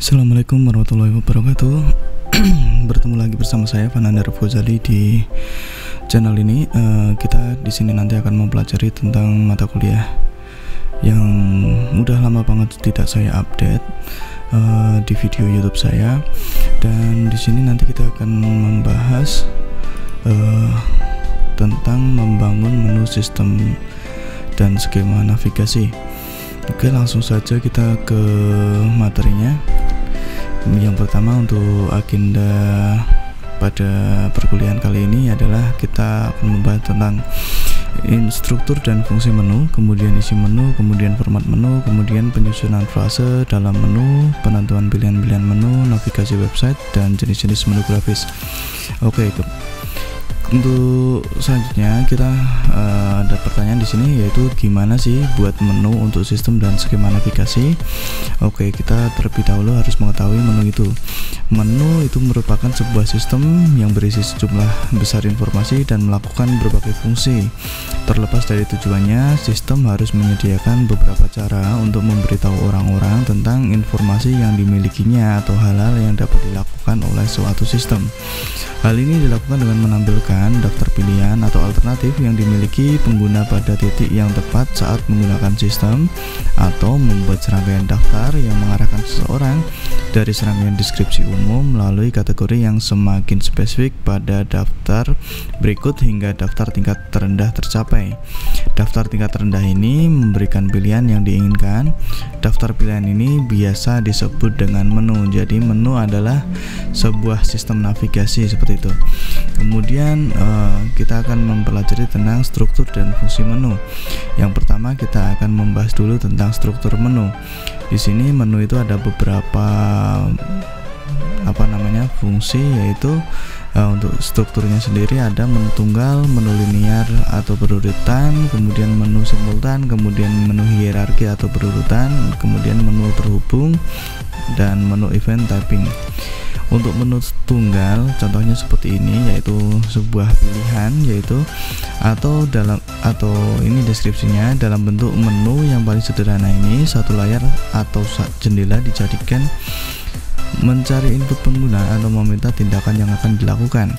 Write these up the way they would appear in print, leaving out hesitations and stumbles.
Assalamualaikum warahmatullahi wabarakatuh. Bertemu lagi bersama saya Fanandar Fozali di channel ini. Kita di sini nanti akan mempelajari tentang mata kuliah yang udah lama banget tidak saya update di video YouTube saya. Dan di sini nanti kita akan membahas tentang membangun menu sistem dan skema navigasi. Oke, langsung saja kita ke materinya. Yang pertama, untuk agenda pada perkuliahan kali ini adalah kita akan membahas tentang struktur dan fungsi menu, kemudian isi menu, kemudian format menu, kemudian penyusunan frase dalam menu, penentuan pilihan-pilihan menu, navigasi website, dan jenis-jenis menu grafis. Oke, untuk selanjutnya kita ada pertanyaan di sini, yaitu gimana sih buat menu untuk sistem dan skema navigasi. Oke, kita terlebih dahulu harus mengetahui menu itu. Menu itu merupakan sebuah sistem yang berisi sejumlah besar informasi dan melakukan berbagai fungsi. Terlepas dari tujuannya, sistem harus menyediakan beberapa cara untuk memberitahu orang-orang tentang informasi yang dimilikinya atau hal-hal yang dapat dilakukan oleh suatu sistem. Hal ini dilakukan dengan menampilkan daftar pilihan atau alternatif yang dimiliki pengguna pada titik yang tepat saat menggunakan sistem, atau membuat serangkaian daftar yang mengarahkan seseorang dari serangkaian deskripsi umum melalui kategori yang semakin spesifik pada daftar berikut hingga daftar tingkat terendah tercapai. Daftar tingkat terendah ini memberikan pilihan yang diinginkan. Daftar pilihan ini biasa disebut dengan menu. Jadi menu adalah sebuah sistem navigasi seperti itu. Kemudian kita akan mempelajari tentang struktur dan fungsi menu. Yang pertama, kita akan membahas dulu tentang struktur menu. Di sini menu itu ada beberapa fungsi, yaitu untuk strukturnya sendiri ada menu tunggal, menu linear atau berurutan, kemudian menu simultan, kemudian menu hierarki atau berurutan, kemudian menu terhubung, dan menu event typing. Untuk menu tunggal, contohnya seperti ini, yaitu sebuah pilihan, yaitu atau ini deskripsinya dalam bentuk menu yang paling sederhana ini, satu layar atau jendela dijadikan mencari input pengguna atau meminta tindakan yang akan dilakukan.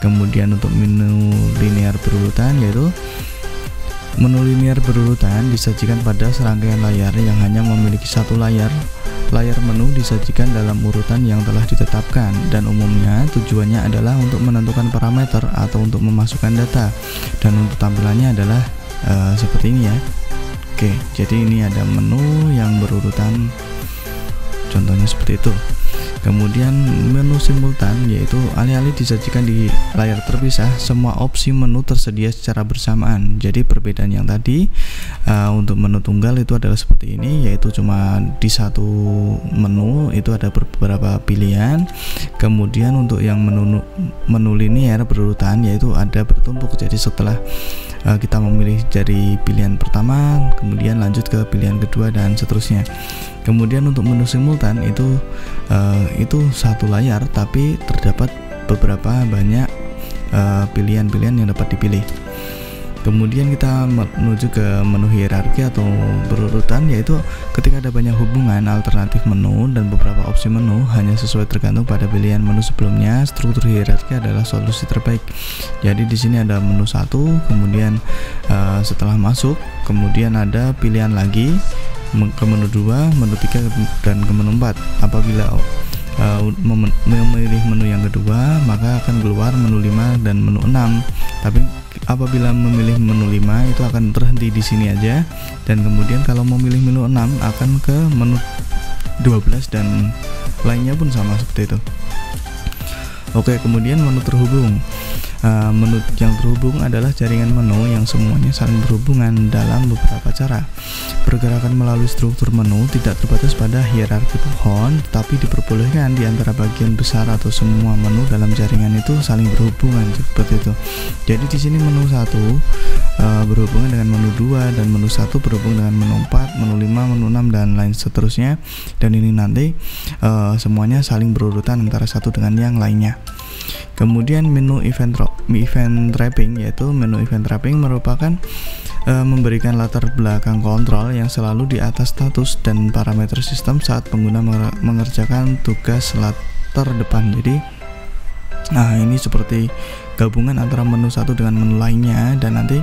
Kemudian untuk menu linear berurutan, yaitu menu linear berurutan disajikan pada serangkaian layar yang hanya memiliki satu layar. Layar menu disajikan dalam urutan yang telah ditetapkan, dan umumnya tujuannya adalah untuk menentukan parameter atau untuk memasukkan data, dan untuk tampilannya adalah seperti ini ya. Oke, jadi ini ada menu yang berurutan, contohnya seperti itu. Kemudian menu simultan, yaitu alih-alih disajikan di layar terpisah, semua opsi menu tersedia secara bersamaan. Jadi perbedaan yang tadi untuk menu tunggal itu adalah seperti ini, yaitu cuma di satu menu itu ada beberapa pilihan. Kemudian untuk yang menu linear berurutan, yaitu ada bertumpuk. Jadi setelah kita memilih dari pilihan pertama, kemudian lanjut ke pilihan kedua dan seterusnya. Kemudian untuk menu simultan itu satu layar, tapi terdapat beberapa banyak pilihan-pilihan yang dapat dipilih. Kemudian kita menuju ke menu hierarki atau berurutan, yaitu ketika ada banyak hubungan alternatif menu dan beberapa opsi menu hanya sesuai tergantung pada pilihan menu sebelumnya. Struktur hierarki adalah solusi terbaik. Jadi di sini ada menu 1, kemudian setelah masuk, kemudian ada pilihan lagi ke menu 2, menu 3, dan ke menu 4. Apabila memilih menu yang kedua, maka akan keluar menu 5 dan menu 6. Tapi apabila memilih menu 5 itu akan terhenti di sini aja, dan kemudian kalau memilih menu 6 akan ke menu 12 dan lainnya pun sama seperti itu. Oke, kemudian menu terhubung. Menu yang terhubung adalah jaringan menu yang semuanya saling berhubungan dalam beberapa cara. Pergerakan melalui struktur menu tidak terbatas pada hierarki pohon, tetapi diperbolehkan di antara bagian besar atau semua menu dalam jaringan itu saling berhubungan seperti itu. Jadi di sini menu 1 berhubungan dengan menu 2, dan menu 1 berhubungan dengan menu 4, menu 5, menu 6, dan lain seterusnya. Dan ini nanti semuanya saling berurutan antara satu dengan yang lainnya. Kemudian menu event wrapping, yaitu menu event wrapping merupakan memberikan latar belakang kontrol yang selalu di atas status dan parameter sistem saat pengguna mengerjakan tugas latar depan. Jadi ini seperti gabungan antara menu satu dengan menu lainnya, dan nanti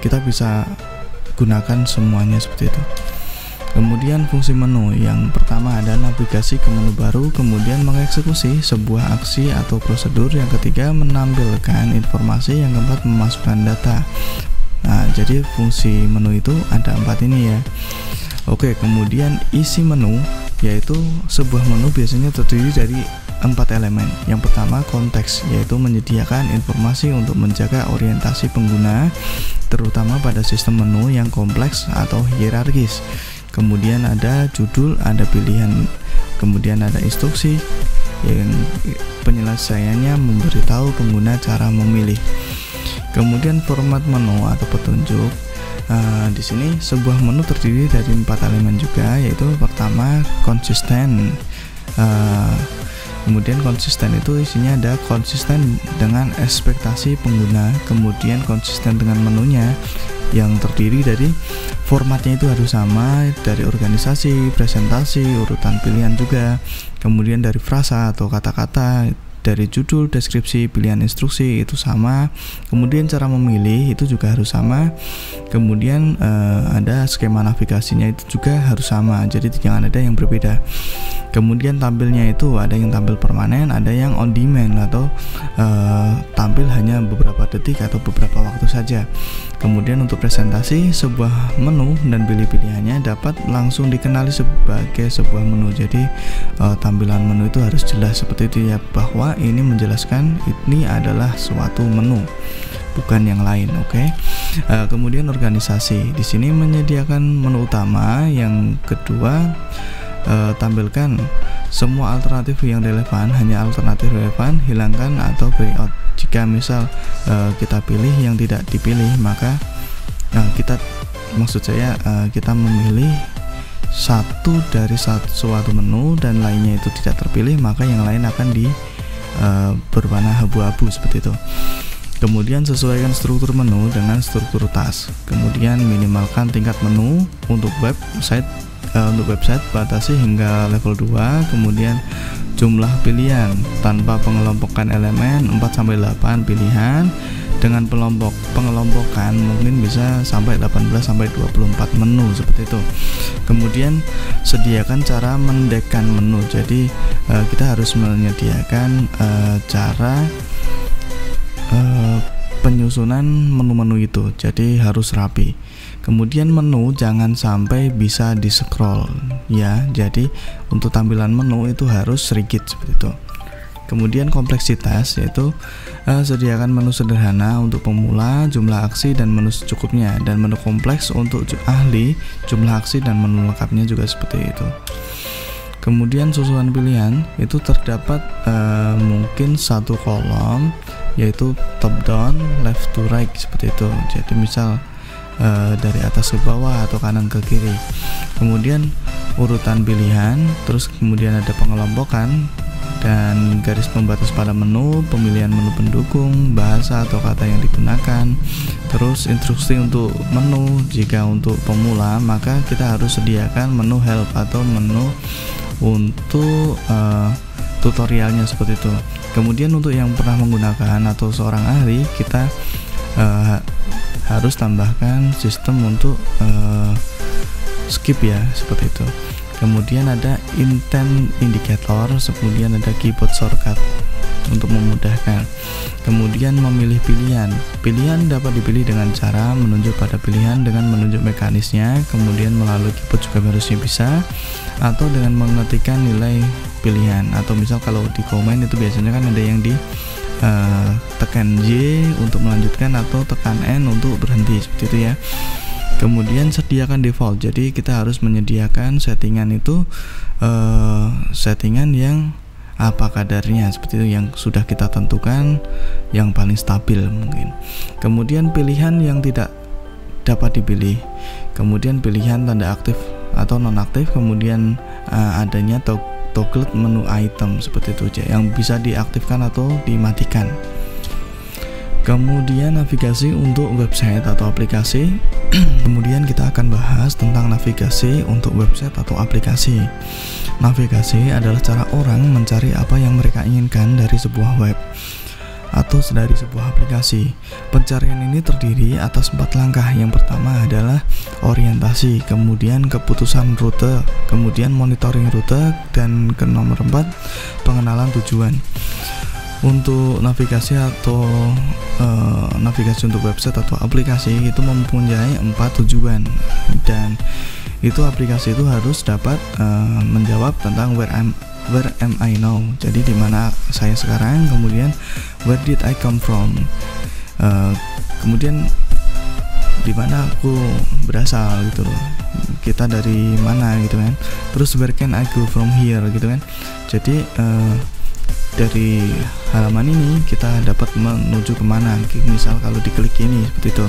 kita bisa gunakan semuanya seperti itu. Kemudian fungsi menu yang pertama adalah navigasi ke menu baru, kemudian mengeksekusi sebuah aksi atau prosedur, yang ketiga menampilkan informasi, yang keempat memasukkan data. Nah, jadi fungsi menu itu ada 4 ini ya. Oke, kemudian isi menu, yaitu sebuah menu biasanya terdiri dari 4 elemen. Yang pertama konteks, yaitu menyediakan informasi untuk menjaga orientasi pengguna, terutama pada sistem menu yang kompleks atau hierarkis. Kemudian ada judul, ada pilihan, kemudian ada instruksi yang penyelesaiannya memberitahu pengguna cara memilih. Kemudian format menu atau petunjuk. Di sini sebuah menu terdiri dari 4 elemen juga, yaitu pertama konsisten. Kemudian konsisten itu isinya ada konsisten dengan ekspektasi pengguna, kemudian konsisten dengan menunya yang terdiri dari formatnya itu harus sama, dari organisasi, presentasi, urutan pilihan juga, kemudian dari frasa atau kata-kata, dari judul, deskripsi, pilihan instruksi itu sama, kemudian cara memilih itu juga harus sama, kemudian ada skema navigasinya itu juga harus sama, jadi jangan ada yang berbeda. Kemudian tampilnya itu ada yang tampil permanen, ada yang on demand atau tampil hanya beberapa detik atau beberapa waktu saja. Kemudian untuk presentasi, sebuah menu dan pilih-pilihannya dapat langsung dikenali sebagai sebuah menu. Jadi tampilan menu itu harus jelas seperti itu ya, bahwa ini menjelaskan ini adalah suatu menu, bukan yang lain. Oke. Kemudian organisasi, di sini menyediakan menu utama. Yang kedua, tampilkan semua alternatif yang relevan, hanya alternatif relevan, hilangkan atau grey out. Jika misal kita pilih yang tidak dipilih, maka kita memilih satu dari suatu menu dan lainnya itu tidak terpilih, maka yang lain akan berwarna abu-abu seperti itu. Kemudian sesuaikan struktur menu dengan struktur task. Kemudian minimalkan tingkat menu untuk website batasi hingga level 2. Kemudian jumlah pilihan tanpa pengelompokan elemen 4-8 pilihan. Dengan pengelompokan mungkin bisa sampai 18-24 menu seperti itu. Kemudian sediakan cara mendekkan menu. Jadi kita harus menyediakan cara penyusunan menu-menu itu, jadi harus rapi. Kemudian menu jangan sampai bisa di scroll ya, jadi untuk tampilan menu itu harus rigid seperti itu. Kemudian kompleksitas, yaitu sediakan menu sederhana untuk pemula, jumlah aksi dan menu secukupnya, dan menu kompleks untuk ahli, jumlah aksi dan menu lengkapnya juga seperti itu. Kemudian susunan pilihan itu terdapat mungkin satu kolom, yaitu top down, left to right seperti itu. Jadi misal dari atas ke bawah atau kanan ke kiri. Kemudian urutan pilihan, terus kemudian ada pengelompokan dan garis pembatas pada menu, pemilihan menu pendukung, bahasa atau kata yang digunakan, terus instruksi untuk menu. Jika untuk pemula, maka kita harus sediakan menu help atau menu untuk tutorialnya seperti itu. Kemudian untuk yang pernah menggunakan atau seorang ahli, kita harus tambahkan sistem untuk skip ya, seperti itu. Kemudian ada intent indicator, kemudian ada keyboard shortcut untuk memudahkan. Kemudian memilih pilihan. Pilihan dapat dipilih dengan cara menunjuk pada pilihan dengan menunjuk mekanisnya, kemudian melalui keyboard juga harusnya bisa, atau dengan mengetikkan nilai pilihan. Atau misal kalau di command itu biasanya kan ada yang di tekan J untuk melanjutkan atau tekan N untuk berhenti seperti itu ya. Kemudian sediakan default, jadi kita harus menyediakan settingan itu settingan yang apa kadarnya seperti itu, yang sudah kita tentukan yang paling stabil mungkin. Kemudian pilihan yang tidak dapat dipilih, kemudian pilihan tanda aktif atau nonaktif, kemudian adanya toggle menu item seperti itu, yang bisa diaktifkan atau dimatikan. Kemudian navigasi untuk website atau aplikasi. Kemudian kita akan bahas tentang navigasi untuk website atau aplikasi. Navigasi adalah cara orang mencari apa yang mereka inginkan dari sebuah web atau dari sebuah aplikasi. Pencarian ini terdiri atas 4 langkah. Yang pertama adalah orientasi, kemudian keputusan rute, kemudian monitoring rute, dan ke nomor 4 pengenalan tujuan. Untuk navigasi atau navigasi untuk website atau aplikasi itu mempunyai 4 tujuan, dan itu aplikasi itu harus dapat menjawab tentang where am I now, jadi di mana saya sekarang, kemudian where did I come from, kemudian di mana aku berasal gitu loh, kita dari mana gitu kan, terus where can I go from here gitu kan. Jadi dari halaman ini kita dapat menuju kemana, misal kalau diklik ini seperti itu.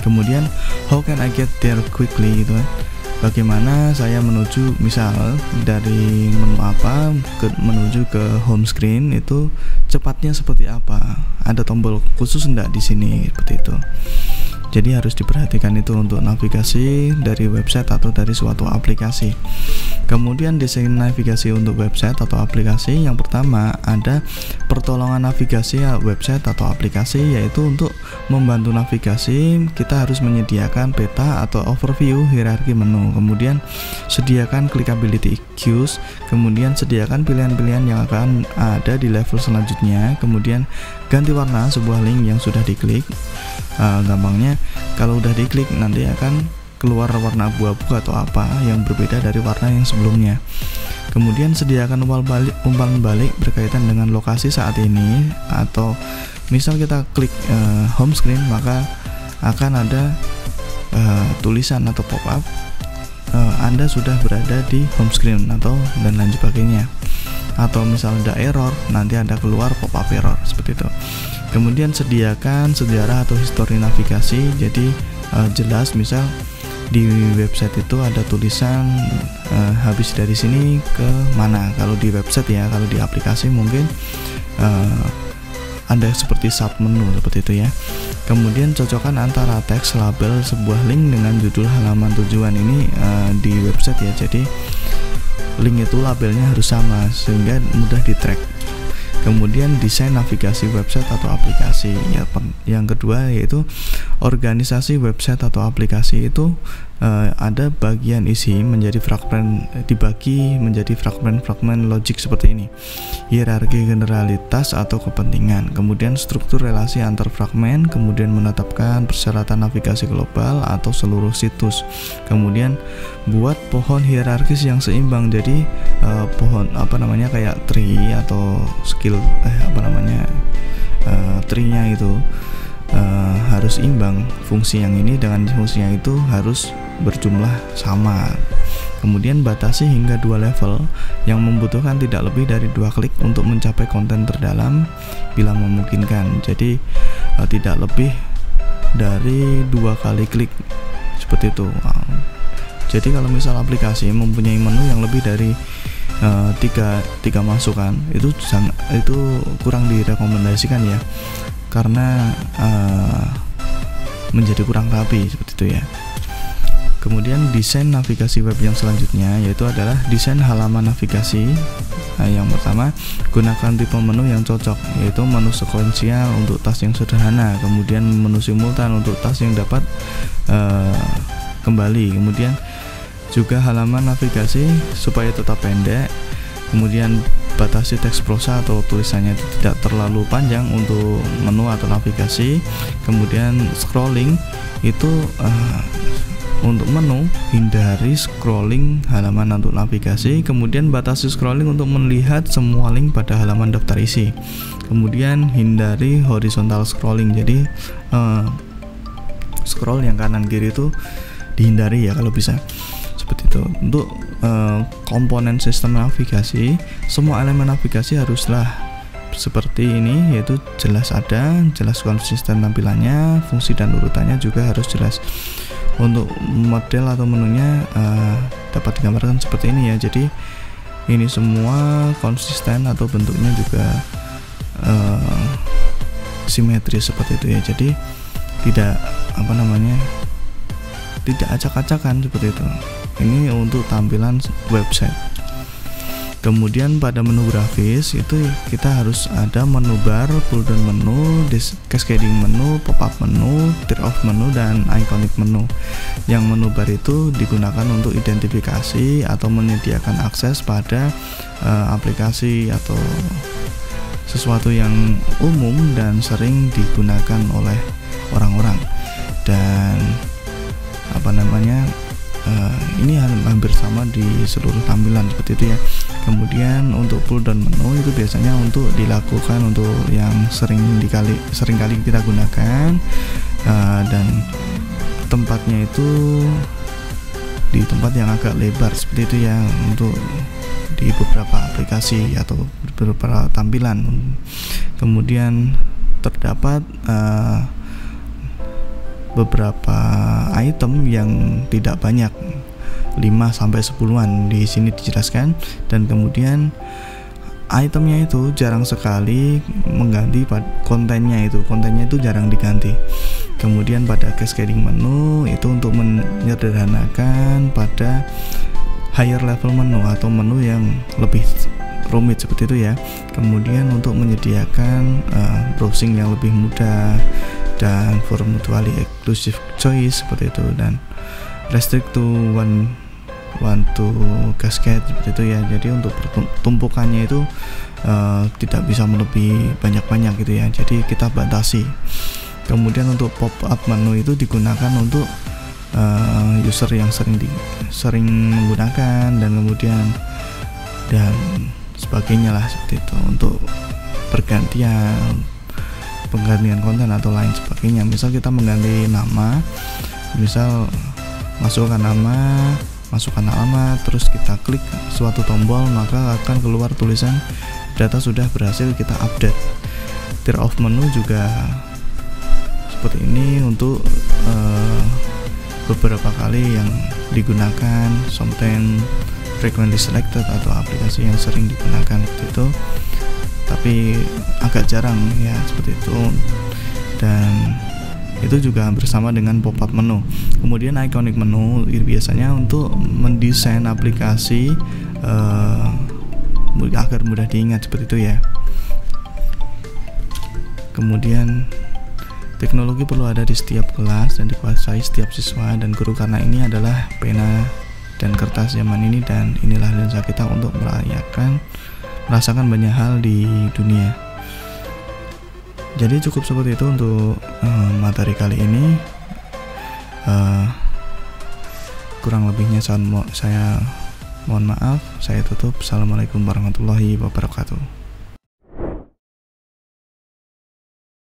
Kemudian how can I get there quickly gitu kan, bagaimana saya menuju misal dari menu apa menuju ke home screen itu cepatnya seperti apa, ada tombol khusus enggak di sini seperti itu. Jadi harus diperhatikan itu untuk navigasi dari website atau dari suatu aplikasi. Kemudian desain navigasi untuk website atau aplikasi. Yang pertama ada pertolongan navigasi website atau aplikasi, yaitu untuk membantu navigasi kita harus menyediakan peta atau overview hierarki menu. Kemudian sediakan clickability cues, kemudian sediakan pilihan-pilihan yang akan ada di level selanjutnya. Kemudian ganti warna sebuah link yang sudah diklik. Gampangnya kalau udah diklik nanti akan keluar warna abu-abu atau apa yang berbeda dari warna yang sebelumnya. Kemudian sediakan umpan balik berkaitan dengan lokasi saat ini, atau misal kita klik home screen maka akan ada tulisan atau pop-up Anda sudah berada di home screen atau dan lain sebagainya. Atau misal ada error, nanti ada keluar pop-up error seperti itu. Kemudian sediakan sejarah atau histori navigasi, jadi jelas misal di website itu ada tulisan habis dari sini ke mana. Kalau di website ya, kalau di aplikasi mungkin ada seperti sub menu seperti itu ya. Kemudian cocokkan antara teks label sebuah link dengan judul halaman tujuan. Ini di website ya, jadi link itu labelnya harus sama sehingga mudah di track. Kemudian desain navigasi website atau aplikasi ya. Yang kedua yaitu organisasi website atau aplikasi itu ada bagian isi menjadi fragmen, dibagi menjadi fragmen-fragmen logik seperti ini: hierarki, generalitas atau kepentingan, kemudian struktur relasi antar fragmen, kemudian menetapkan persyaratan navigasi global atau seluruh situs, kemudian buat pohon hierarkis yang seimbang. Jadi pohon kayak tree atau skill tree-nya itu harus imbang, fungsi yang ini dengan fungsi yang itu harus berjumlah sama. Kemudian batasi hingga 2 level yang membutuhkan tidak lebih dari 2 klik untuk mencapai konten terdalam bila memungkinkan. Jadi tidak lebih dari 2 kali klik seperti itu. Jadi kalau misal aplikasi mempunyai menu yang lebih dari tiga masukan, itu kurang direkomendasikan ya, karena menjadi kurang rapi seperti itu ya. Kemudian desain navigasi web yang selanjutnya yaitu adalah desain halaman navigasi. Yang pertama, gunakan tipe menu yang cocok, yaitu menu sekuensial untuk tas yang sederhana, kemudian menu simultan untuk tas yang dapat kembali, kemudian juga halaman navigasi supaya tetap pendek. Kemudian batasi teks prosa atau tulisannya itu tidak terlalu panjang untuk menu atau navigasi. Kemudian scrolling itu untuk menu, hindari scrolling halaman untuk navigasi. Kemudian batasi scrolling untuk melihat semua link pada halaman daftar isi. Kemudian hindari horizontal scrolling, jadi scroll yang kanan kiri itu dihindari ya kalau bisa seperti itu. Untuk komponen sistem navigasi, semua elemen navigasi haruslah seperti ini, yaitu jelas konsisten tampilannya, fungsi dan urutannya juga harus jelas. Untuk model atau menunya dapat digambarkan seperti ini ya. Jadi ini semua konsisten atau bentuknya juga simetris seperti itu ya. Jadi tidak tidak acak-acakan seperti itu. Ini untuk tampilan website. Kemudian pada menu grafis itu kita harus ada menu bar, pull down menu, cascading menu, pop up menu, tear off menu, dan iconic menu. Yang menu bar itu digunakan untuk identifikasi atau menyediakan akses pada aplikasi atau sesuatu yang umum dan sering digunakan oleh orang-orang. Dan ini hampir sama di seluruh tampilan seperti itu ya. Kemudian untuk pull down menu itu biasanya untuk dilakukan untuk yang seringkali kita gunakan, dan tempatnya itu di tempat yang agak lebar seperti itu ya, untuk di beberapa aplikasi atau beberapa tampilan. Kemudian terdapat beberapa item yang tidak banyak, 5-10an di sini dijelaskan. Dan kemudian itemnya itu jarang sekali mengganti kontennya itu jarang diganti. Kemudian pada cascading menu itu untuk menyederhanakan pada higher level menu atau menu yang lebih rumit seperti itu ya. Kemudian untuk menyediakan browsing yang lebih mudah dan for mutually exclusive choice seperti itu, dan restrict to one to cascade seperti itu ya. Jadi untuk tumpukannya itu tidak bisa melebihi banyak-banyak gitu ya, jadi kita batasi. Kemudian untuk pop up menu itu digunakan untuk user yang sering menggunakan, dan kemudian dan sebagainya lah seperti itu, untuk penggantian konten atau lain sebagainya. Misal kita mengganti nama, misal masukkan nama, terus kita klik suatu tombol, maka akan keluar tulisan data sudah berhasil kita update. Tear off menu juga seperti ini untuk beberapa kali yang digunakan, sometimes frequently selected atau aplikasi yang sering digunakan seperti itu, tapi agak jarang ya seperti itu. Dan itu juga hampir sama dengan pop up menu. Kemudian iconic menu biasanya untuk mendesain aplikasi agar mudah diingat seperti itu ya. Kemudian teknologi perlu ada di setiap kelas dan dikuasai setiap siswa dan guru, karena ini adalah pena dan kertas zaman ini, dan inilah lensa kita untuk merasakan banyak hal di dunia. Jadi cukup seperti itu untuk materi kali ini. Kurang lebihnya saya mohon maaf. Saya tutup. Assalamualaikum warahmatullahi wabarakatuh.